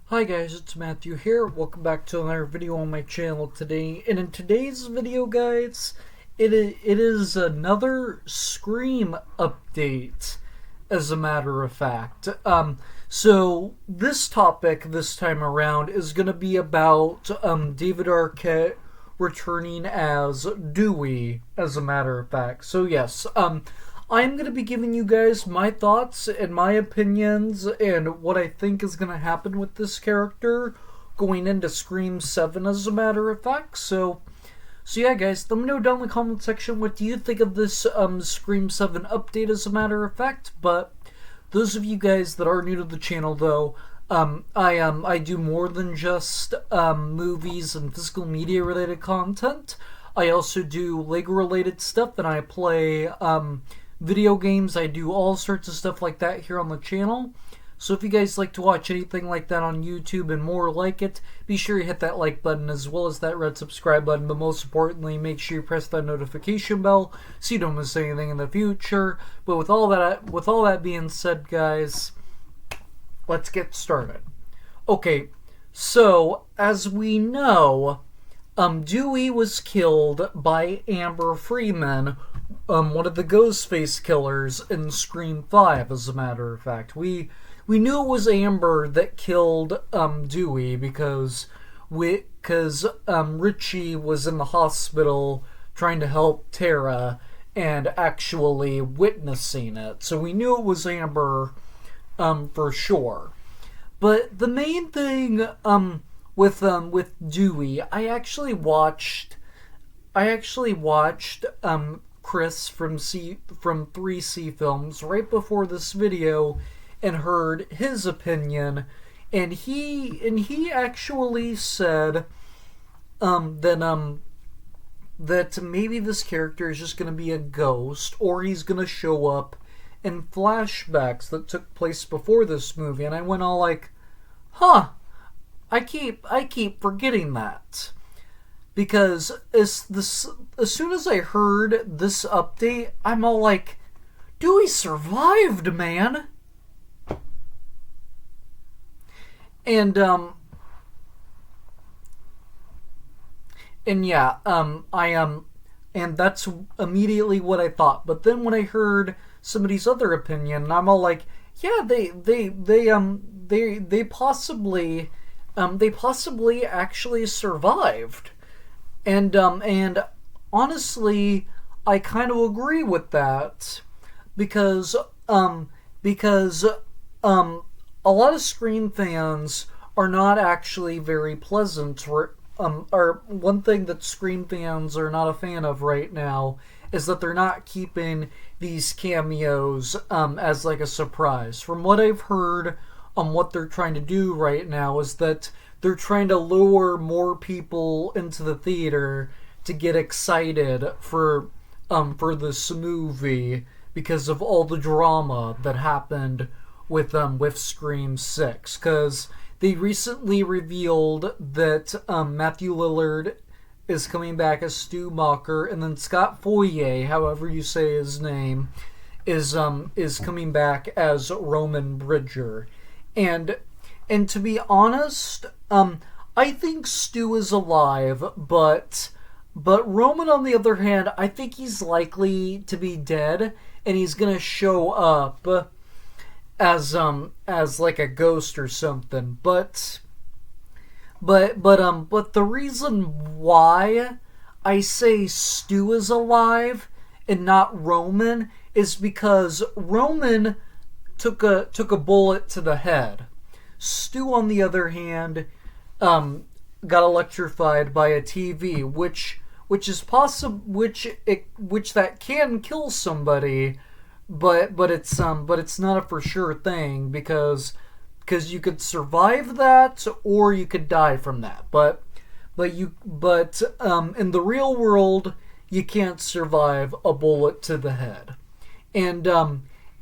Hi guys, it's Matthew here. Welcome back to another video on my channel today. And in today's video, guys, it is another Scream update, as a matter of fact. So this topic this time around is going to be about David Arquette returning as Dewey, as a matter of fact. So yes, I'm going to be giving you guys my thoughts and my opinions and what I think is going to happen with this character going into Scream 7, as a matter of fact. So yeah, guys, let me know down in the comment section what do you think of this Scream 7 update, as a matter of fact. But those of you guys that are new to the channel, though, I do more than just movies and physical media related content. I also do Lego related stuff, and I play video games. I do all sorts of stuff like that here on the channel. So if you guys like to watch anything like that on YouTube and more like it, be sure you hit that like button as well as that red subscribe button. But most importantly, make sure you press that notification bell so you don't miss anything in the future. But with all that being said, guys, let's get started. Okay, so as we know, Dewey was killed by Amber Freeman, one of the Ghostface killers in Scream 5, as a matter of fact. We knew it was Amber that killed Dewey because Richie was in the hospital trying to help Tara and actually witnessing it. So we knew it was Amber for sure. But the main thing with Dewey, I actually watched Chris from 3C Films right before this video and heard his opinion, and he actually said that maybe this character is just going to be a ghost, or he's going to show up in flashbacks that took place before this movie. And I went all like, huh, I keep forgetting that. Because as soon as I heard this update, I'm all like, Dewey survived, man. And yeah, and that's immediately what I thought. But then when I heard somebody's other opinion, I'm all like, yeah, they possibly actually survived. And honestly, I kind of agree with that because a lot of Scream fans are not actually very pleasant. Or one thing that Scream fans are not a fan of right now is that they're not keeping these cameos as like a surprise. From what I've heard, what they're trying to do right now is that they're trying to lure more people into the theater to get excited for this movie because of all the drama that happened with Scream 6. Because they recently revealed that Matthew Lillard is coming back as Stu Macher, and then Scott Foyer, however you say his name, is coming back as Roman Bridger. And to be honest, I think Stu is alive, but Roman, on the other hand, I think he's likely to be dead, and he's gonna show up as like a ghost or something. But the reason why I say Stu is alive and not Roman is because Roman took a bullet to the head. Stu, on the other hand, got electrified by a TV, which is possible, which that can kill somebody, but it's not a for sure thing because you could survive that or you could die from that. But in the real world, you can't survive a bullet to the head, and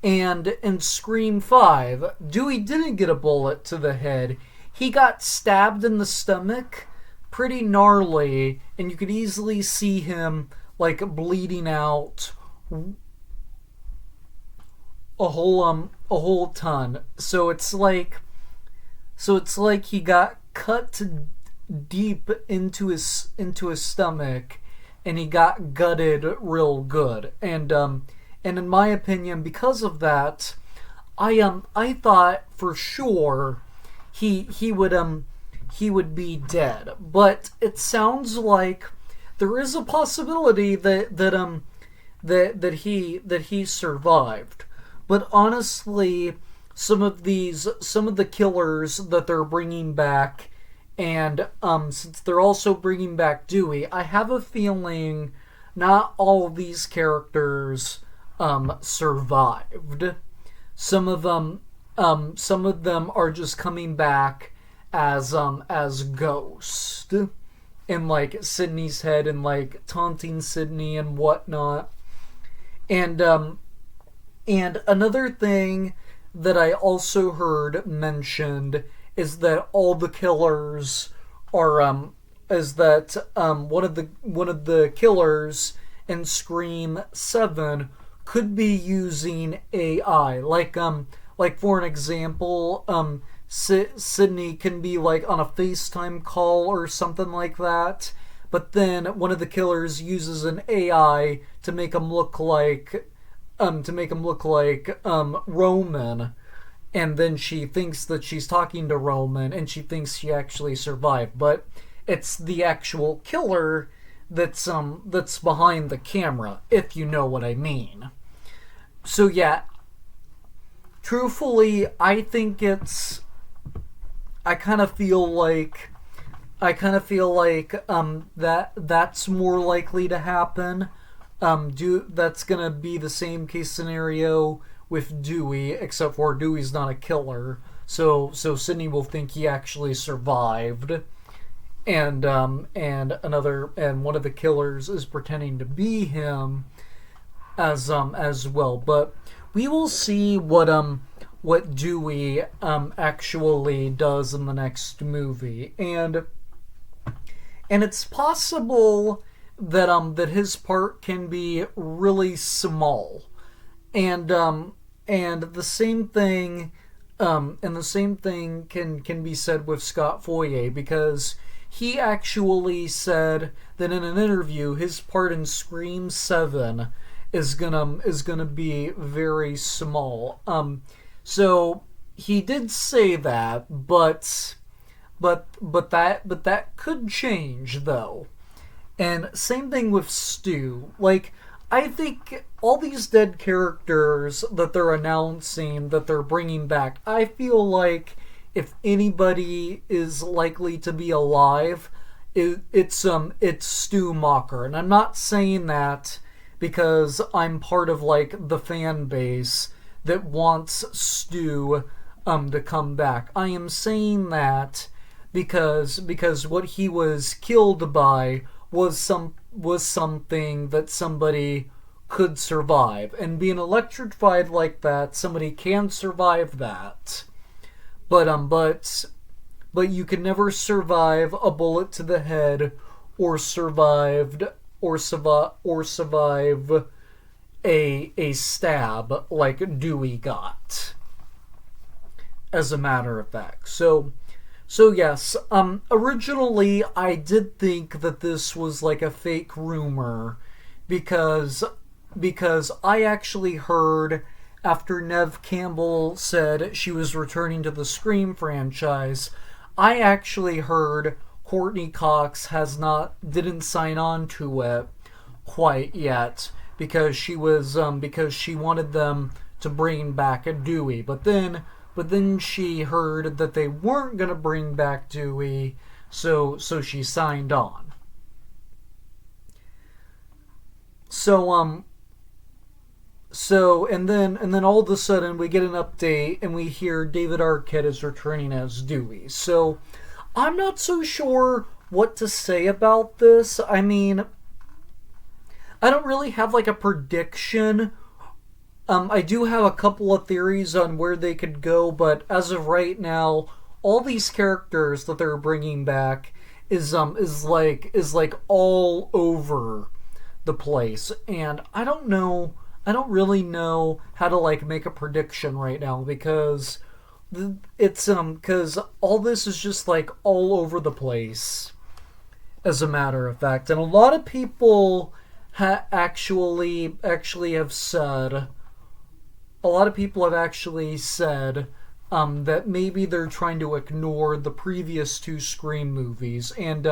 in Scream 5, Dewey didn't get a bullet to the head. He got stabbed in the stomach pretty gnarly, and you could easily see him like bleeding out a whole ton. So it's like So it's like he got cut deep into his stomach, and he got gutted real good. And in my opinion, because of that, I thought for sure he would be dead. But it sounds like there is a possibility that he survived. But honestly, some of the killers that they're bringing back, and since they're also bringing back Dewey, I have a feeling not all of these characters survived. Some of them are just coming back as ghosts in like Sydney's head, and like taunting Sydney and whatnot. And another thing that I also heard mentioned is that all the killers are is that one of the killers in Scream 7 could be using AI. Like for an example, Sydney can be like on a FaceTime call or something like that, but then one of the killers uses an AI to make him look like Roman, and then she thinks that she's talking to Roman, and she thinks she actually survived, but it's the actual killer that's behind the camera, if you know what I mean. So yeah, truthfully, I think it's I kind of feel like that's more likely to happen. That's gonna be the same case scenario with Dewey, except for Dewey's not a killer. So Sydney will think he actually survived, and one of the killers is pretending to be him as well. But we will see what Dewey actually does in the next movie, and it's possible that his part can be really small, and the same thing can be said with Scott Foyer, because he actually said that in an interview his part in Scream 7 is gonna be very small. So he did say that, but that could change though. And same thing with Stu. Like, I think all these dead characters that they're announcing that they're bringing back, I feel like if anybody is likely to be alive, it's Stu Macher. And I'm not saying that because I'm part of like the fan base that wants Stu to come back. I am saying that because what he was killed by was something that somebody could survive, and being electrified like that, somebody can survive that. But you can never survive a bullet to the head, or survive a stab like Dewey got, as a matter of fact. So yes, originally I did think that this was like a fake rumor, because I actually heard after Neve Campbell said she was returning to the Scream franchise, I actually heard Courtney Cox didn't sign on to it quite yet, because she wanted them to bring back a Dewey, but then she heard that they weren't gonna bring back Dewey, so she signed on. And then all of a sudden we get an update and we hear David Arquette is returning as Dewey. So I'm not so sure what to say about this. I mean, I don't really have like a prediction. I do have a couple of theories on where they could go, but as of right now, all these characters that they're bringing back is like all over the place, and I don't really know how to like make a prediction right now, because it's because all this is just like all over the place, as a matter of fact, and a lot of people actually have said, a lot of people have actually said that maybe they're trying to ignore the previous two Scream movies, and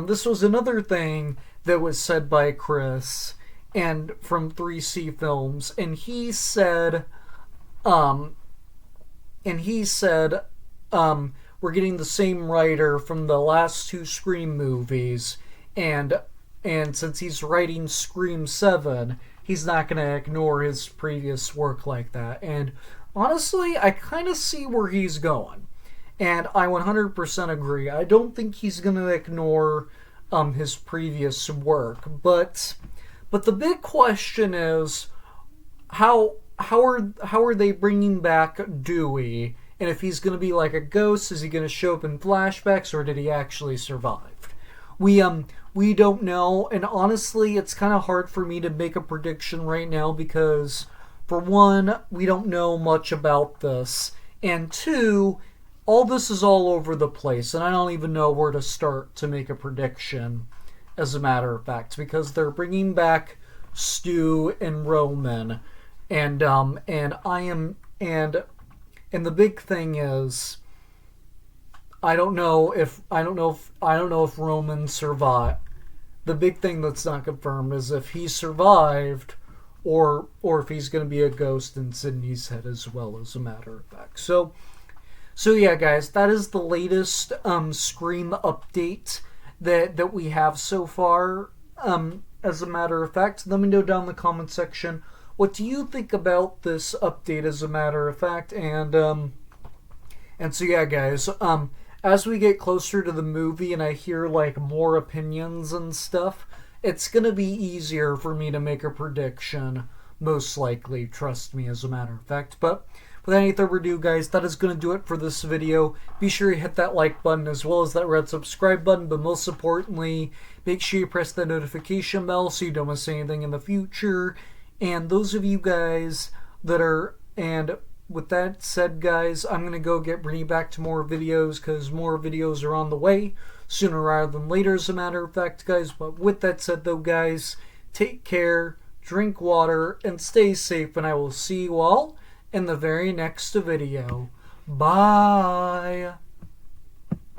this was another thing that was said by Chris and from 3C Films, and he said, um, we're getting the same writer from the last two Scream movies, and since he's writing Scream 7, he's not going to ignore his previous work like that. And honestly, I kind of see where he's going. And I 100% agree. I don't think he's going to ignore his previous work. But the big question is, how are they bringing back Dewey? And if he's going to be like a ghost, is he going to show up in flashbacks, or did he actually survive? We don't know, and honestly, it's kind of hard for me to make a prediction right now because, for one, we don't know much about this, and two, all this is all over the place, and I don't even know where to start to make a prediction, as a matter of fact, because they're bringing back Stu and Roman, and the big thing is, I don't know if Roman survived. The big thing that's not confirmed is if he survived, or if he's going to be a ghost in Sydney's head as well, as a matter of fact. So yeah, guys, that is the latest Scream update that we have so far. As a matter of fact, let me know down in the comment section, what do you think about this update, as a matter of fact? And so yeah, guys, as we get closer to the movie and I hear like more opinions and stuff, it's gonna be easier for me to make a prediction, most likely, trust me, as a matter of fact. But without any further ado, guys, that is gonna do it for this video. Be sure you hit that like button as well as that red subscribe button, but most importantly, make sure you press the notification bell so you don't miss anything in the future. And those of you guys that are, and with that said, guys, I'm going to go bring you back to more videos, because more videos are on the way sooner rather than later, as a matter of fact, guys. But with that said, though, guys, take care, drink water, and stay safe, and I will see you all in the very next video. Bye!